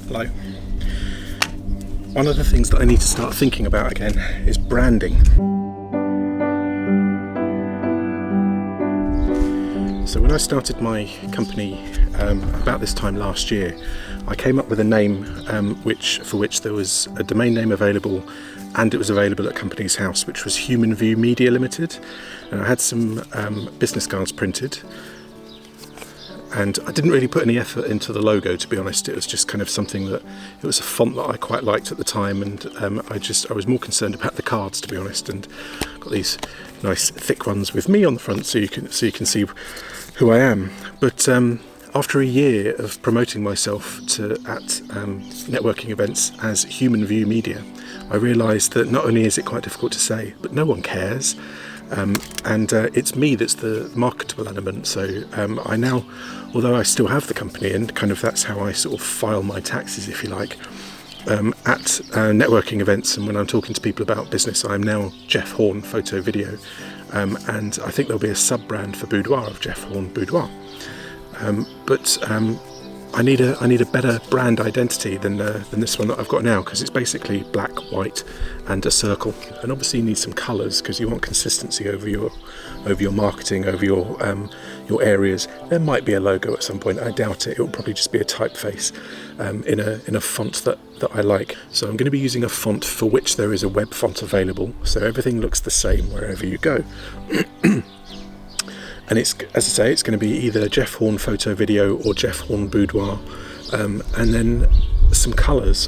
Hello. One of the things that I need to start thinking about again is branding. So when I started my company about this time last year, I came up with a name for which there was a domain name available, and it was available at Companies House, which was Human View Media Limited. And I had some business cards printed, and I didn't really put any effort into the logo, to be honest. It was just kind of something that, it was a font that I quite liked at the time, and I was more concerned about the cards, to be honest, and got these nice thick ones with me on the front so you can see who I am. But after a year of promoting myself at networking events as Human View Media, I realised that not only is it quite difficult to say, but no one cares. And it's me that's the marketable element. So I now, although I still have the company, and kind of that's how I sort of file my taxes, if you like, at networking events, and when I'm talking to people about business, I'm now Jeff Horn Photo Video, and I think there'll be a sub-brand for Boudoir of Jeff Horn Boudoir. But I need a better brand identity than this one that I've got now, because it's basically black, white, and a circle. And obviously you need some colours, because you want consistency over your marketing, over your areas. There might be a logo at some point. I doubt it. It will probably just be a typeface in a font that I like. So I'm going to be using a font for which there is a web font available, so everything looks the same wherever you go. And it's, as I say, it's going to be either Jeff Horn Photo Video or Jeff Horn Boudoir, and then some colours.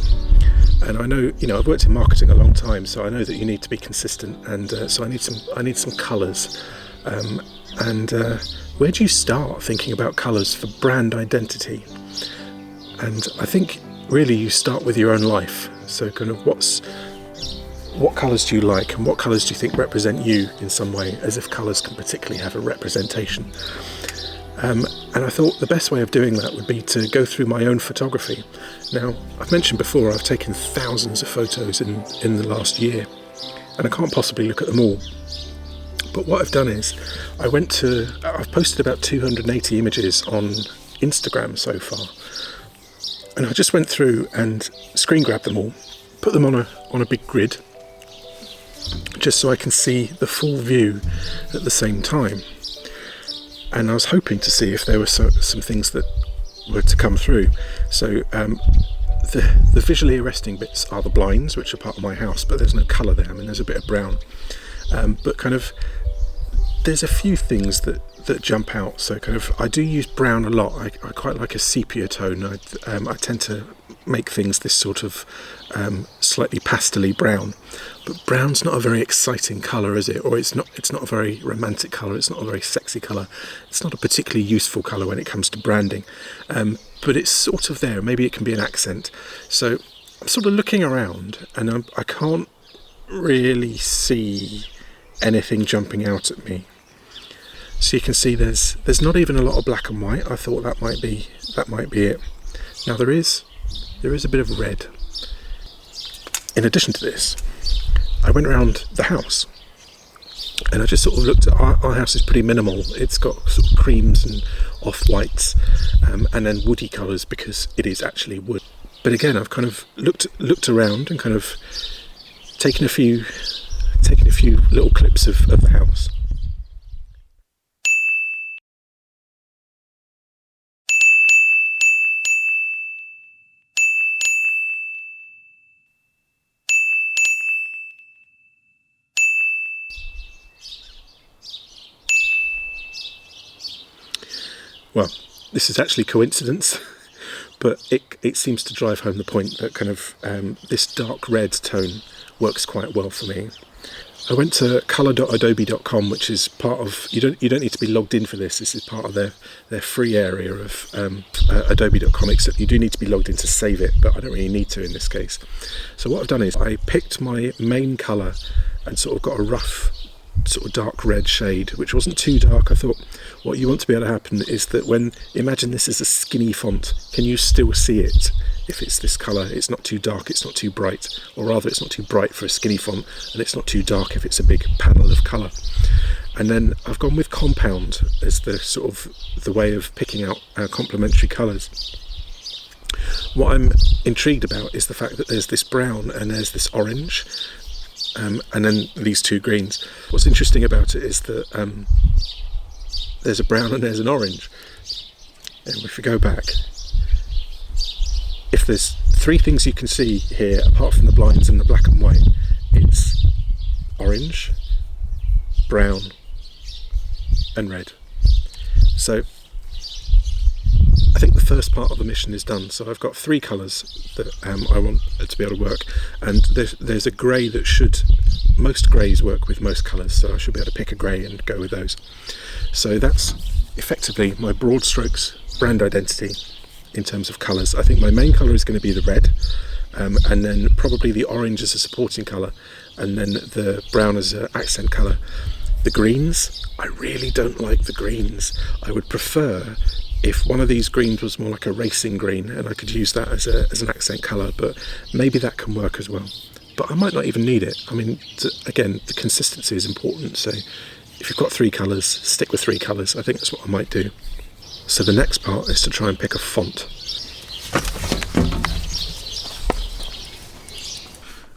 And I know, I've worked in marketing a long time, so I know that you need to be consistent, and so I need some colours. And where do you start thinking about colours for brand identity? And I think really you start with your own life. So kind of what colours do you like, and what colours do you think represent you in some way, as if colours can particularly have a representation. And I thought the best way of doing that would be to go through my own photography. Now, I've mentioned before, I've taken thousands of photos in the last year, and I can't possibly look at them all. But what I've done is, I've posted about 280 images on Instagram so far, and I just went through and screen grabbed them all, put them on a big grid, just so I can see the full view at the same time. And I was hoping to see if there were some things that were to come through. So the visually arresting bits are the blinds, which are part of my house, but there's no colour there. I mean, there's a bit of brown, but kind of there's a few things that jump out. So kind of I do use brown a lot. I quite like a sepia tone. I tend to make things this sort of slightly pastel-y brown, but brown's not a very exciting colour, is it? Or it's not a very romantic colour, it's not a very sexy colour, it's not a particularly useful colour when it comes to branding, but it's sort of there. Maybe it can be an accent. So I'm sort of looking around, and I can't really see anything jumping out at me. So you can see there's not even a lot of black and white. I thought that might be it. Now there is a bit of red. In addition to this, I went around the house, and I just sort of looked at our house is pretty minimal. It's got sort of creams and off-whites, and then woody colours, because it is actually wood. But again, I've kind of looked around and kind of taken a few little clips of the house. Well, this is actually coincidence, but it seems to drive home the point that kind of this dark red tone works quite well for me. I went to color.adobe.com, which is part of, you don't need to be logged in for this. This is part of their free area of adobe.com, except you do need to be logged in to save it, but I don't really need to in this case. So what I've done is I picked my main color and sort of got a rough sort of dark red shade, which wasn't too dark. I thought what you want to be able to happen is that imagine this is a skinny font, can you still see it if it's this colour? It's not too dark, it's not too bright, or rather it's not too bright for a skinny font, and it's not too dark if it's a big panel of colour. And then I've gone with compound as the sort of the way of picking out complementary colours. What I'm intrigued about is the fact that there's this brown and there's this orange, and then these two greens. What's interesting about it is that there's a brown and there's an orange. And if we go back, if there's three things you can see here apart from the blinds and the black and white, it's orange, brown and red. So I think the first part of the mission is done. So I've got three colours that I want to be able to work, and there's a grey that most greys work with most colours, so I should be able to pick a grey and go with those. So that's effectively my broad strokes brand identity in terms of colours. I think my main colour is going to be the red, and then probably the orange as a supporting colour, and then the brown as an accent colour. The greens, I really don't like the greens. I would prefer if one of these greens was more like a racing green and I could use that as an accent colour, but maybe that can work as well. But I might not even need it. I mean, again, the consistency is important, so if you've got three colours, stick with three colours. I think that's what I might do. So the next part is to try and pick a font.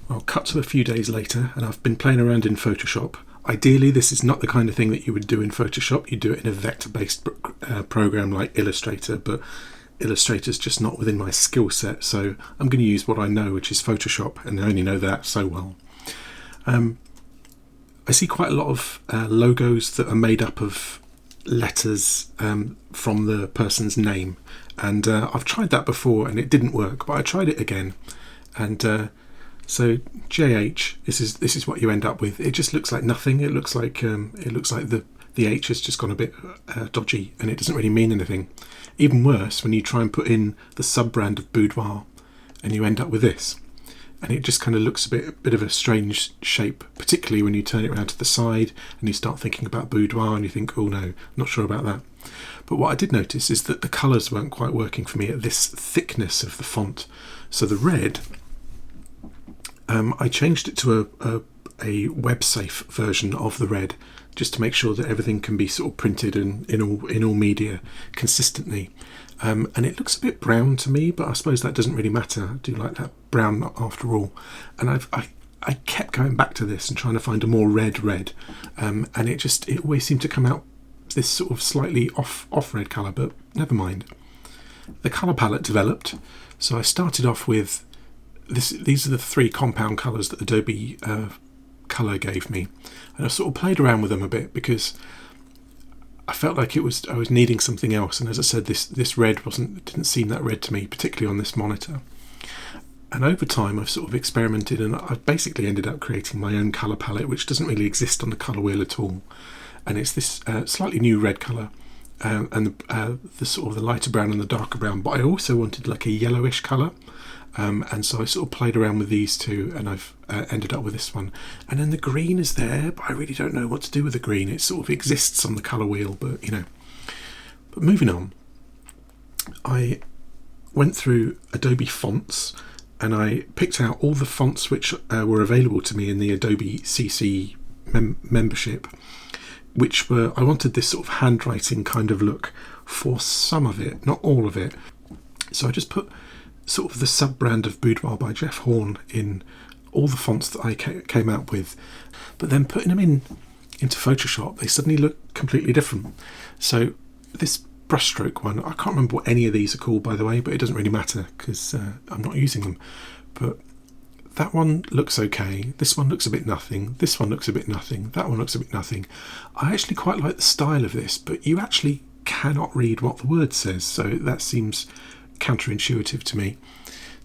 Well, cut to a few days later, and I've been playing around in Photoshop. Ideally, this is not the kind of thing that you would do in Photoshop. You do it in a vector-based program like Illustrator, but Illustrator's just not within my skill set, so I'm going to use what I know, which is Photoshop, and I only know that so well. I see quite a lot of logos that are made up of letters from the person's name, and I've tried that before and it didn't work, but I tried it again, and so JH, this is what you end up with. It just looks like nothing. It looks like the H has just gone a bit dodgy, and it doesn't really mean anything. Even worse, when you try and put in the sub-brand of Boudoir, and you end up with this, and it just kind of looks a bit of a strange shape, particularly when you turn it around to the side and you start thinking about Boudoir, and you think, oh no, not sure about that. But what I did notice is that the colours weren't quite working for me at this thickness of the font. So the red, I changed it to a web-safe version of the red, just to make sure that everything can be sort of printed in all media consistently. And it looks a bit brown to me, but I suppose that doesn't really matter. I do like that brown after all. And I kept going back to this and trying to find a more red, and it always seemed to come out this sort of slightly off red colour, but never mind. The colour palette developed, so I started off with these are the three compound colours that Adobe Colour gave me, and I sort of played around with them a bit because I felt like I was needing something else, and as I said, this red didn't seem that red to me, particularly on this monitor. And over time I've sort of experimented, and I've basically ended up creating my own colour palette, which doesn't really exist on the colour wheel at all. And it's this slightly new red colour, and the sort of the lighter brown and the darker brown, but I also wanted like a yellowish colour. And so I sort of played around with these two, and I've ended up with this one. And then the green is there, but I really don't know what to do with the green. It sort of exists on the colour wheel, but you know. But moving on, I went through Adobe fonts, and I picked out all the fonts which were available to me in the Adobe CC membership, which I wanted this sort of handwriting kind of look for some of it, not all of it. So I just put sort of the sub-brand of Boudoir by Jeff Horn in all the fonts that I came out with, but then putting them into Photoshop, they suddenly look completely different. So this brushstroke one, I can't remember what any of these are called, by the way, but it doesn't really matter because I'm not using them. But that one looks okay, this one looks a bit nothing, this one looks a bit nothing, that one looks a bit nothing. I actually quite like the style of this, but you actually cannot read what the word says, so that seems counterintuitive to me.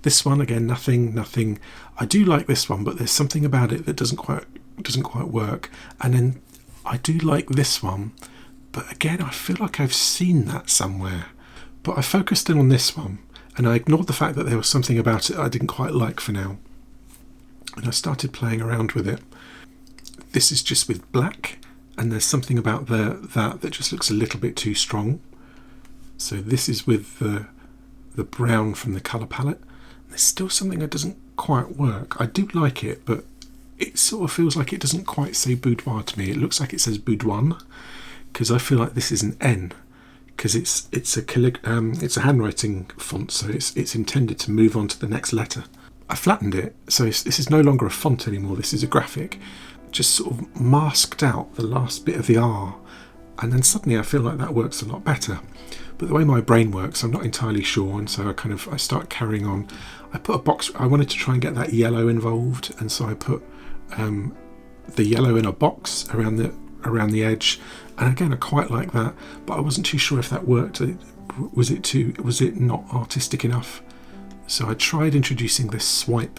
This one again, nothing. I do like this one, but there's something about it that doesn't quite work. And then I do like this one, but again I feel like I've seen that somewhere. But I focused in on this one, and I ignored the fact that there was something about it I didn't quite like for now. And I started playing around with it. This is just with black, and there's something about that just looks a little bit too strong. So this is with the brown from the colour palette. There's still something that doesn't quite work. I do like it, but it sort of feels like it doesn't quite say Boudoir to me. It looks like it says Boudoir, because I feel like this is an N, because it's a handwriting font, so it's intended to move on to the next letter. I flattened it, so this is no longer a font anymore, this is a graphic. Just sort of masked out the last bit of the R, and then suddenly I feel like that works a lot better. But the way my brain works, I'm not entirely sure, and so I start carrying on. I put a box, I wanted to try and get that yellow involved, and so I put the yellow in a box around the edge, and again I quite like that, but I wasn't too sure if that worked. Was it not artistic enough? So I tried introducing this swipe,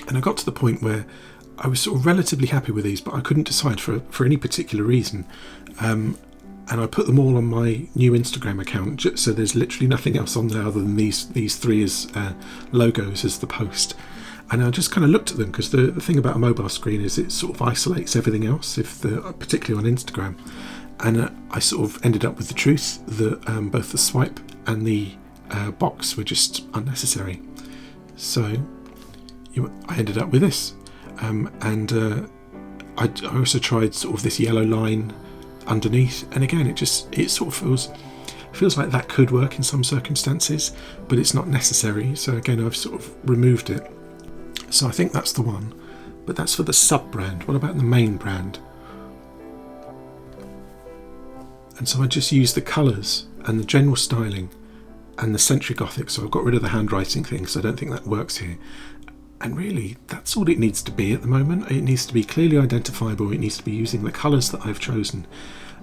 and I got to the point where I was sort of relatively happy with these, but I couldn't decide for any particular reason. And I put them all on my new Instagram account, so there's literally nothing else on there other than these three as logos as the post. And I just kind of looked at them, because the thing about a mobile screen is it sort of isolates everything else, particularly on Instagram. And I sort of ended up with the truth that both the swipe and the box were just unnecessary. So I ended up with this. I also tried sort of this yellow line underneath, and again it sort of feels like that could work in some circumstances, but it's not necessary. So again, I've sort of removed it. So I think that's the one, but that's for the sub brand. What about the main brand? And so I just used the colours and the general styling and the Century Gothic, so I've got rid of the handwriting thing, so I don't think that works here. And really, that's all it needs to be at the moment. It needs to be clearly identifiable, it needs to be using the colours that I've chosen,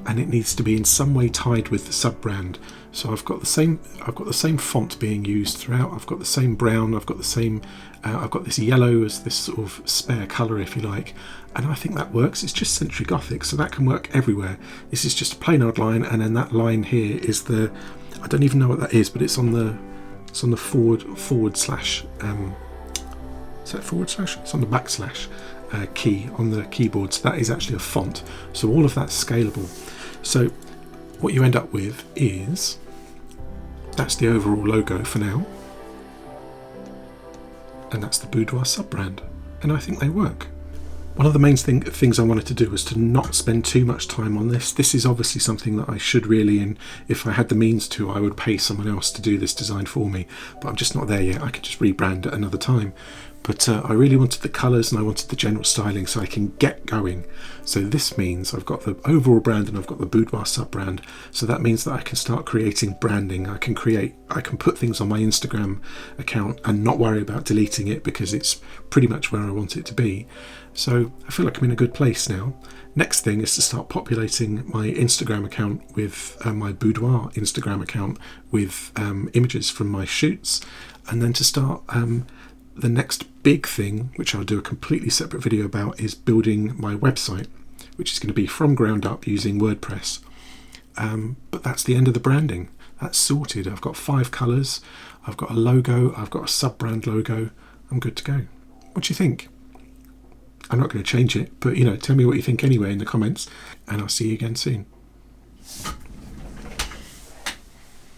and it needs to be in some way tied with the sub-brand. So I've got the same font being used throughout, I've got the same brown, I've got this yellow as this sort of spare colour, if you like, and I think that works. It's just Century Gothic, so that can work everywhere. This is just a plain old line, and then that line here is I don't even know what that is, but it's on the forward slash, is that forward slash? It's on the backslash key on the keyboard, so that is actually a font. So all of that's scalable. So what you end up with is, that's the overall logo for now, and that's the Boudoir sub-brand, and I think they work. One of the main things I wanted to do was to not spend too much time on this. This is obviously something that I should really, and if I had the means to, I would pay someone else to do this design for me, but I'm just not there yet. I could just rebrand at another time. But I really wanted the colours and I wanted the general styling so I can get going. So this means I've got the overall brand and I've got the Boudoir sub-brand. So that means that I can start creating branding. I can put things on my Instagram account and not worry about deleting it, because it's pretty much where I want it to be. So I feel like I'm in a good place now. Next thing is to start populating my Instagram account with my Boudoir Instagram account with images from my shoots, and then to start the next big thing, which I'll do a completely separate video about, is building my website, which is going to be from ground up using WordPress. But that's the end of the branding. That's sorted. I've got 5 colours, I've got a logo, I've got a sub-brand logo. I'm good to go. What do you think? I'm not going to change it, but tell me what you think anyway in the comments, and I'll see you again soon.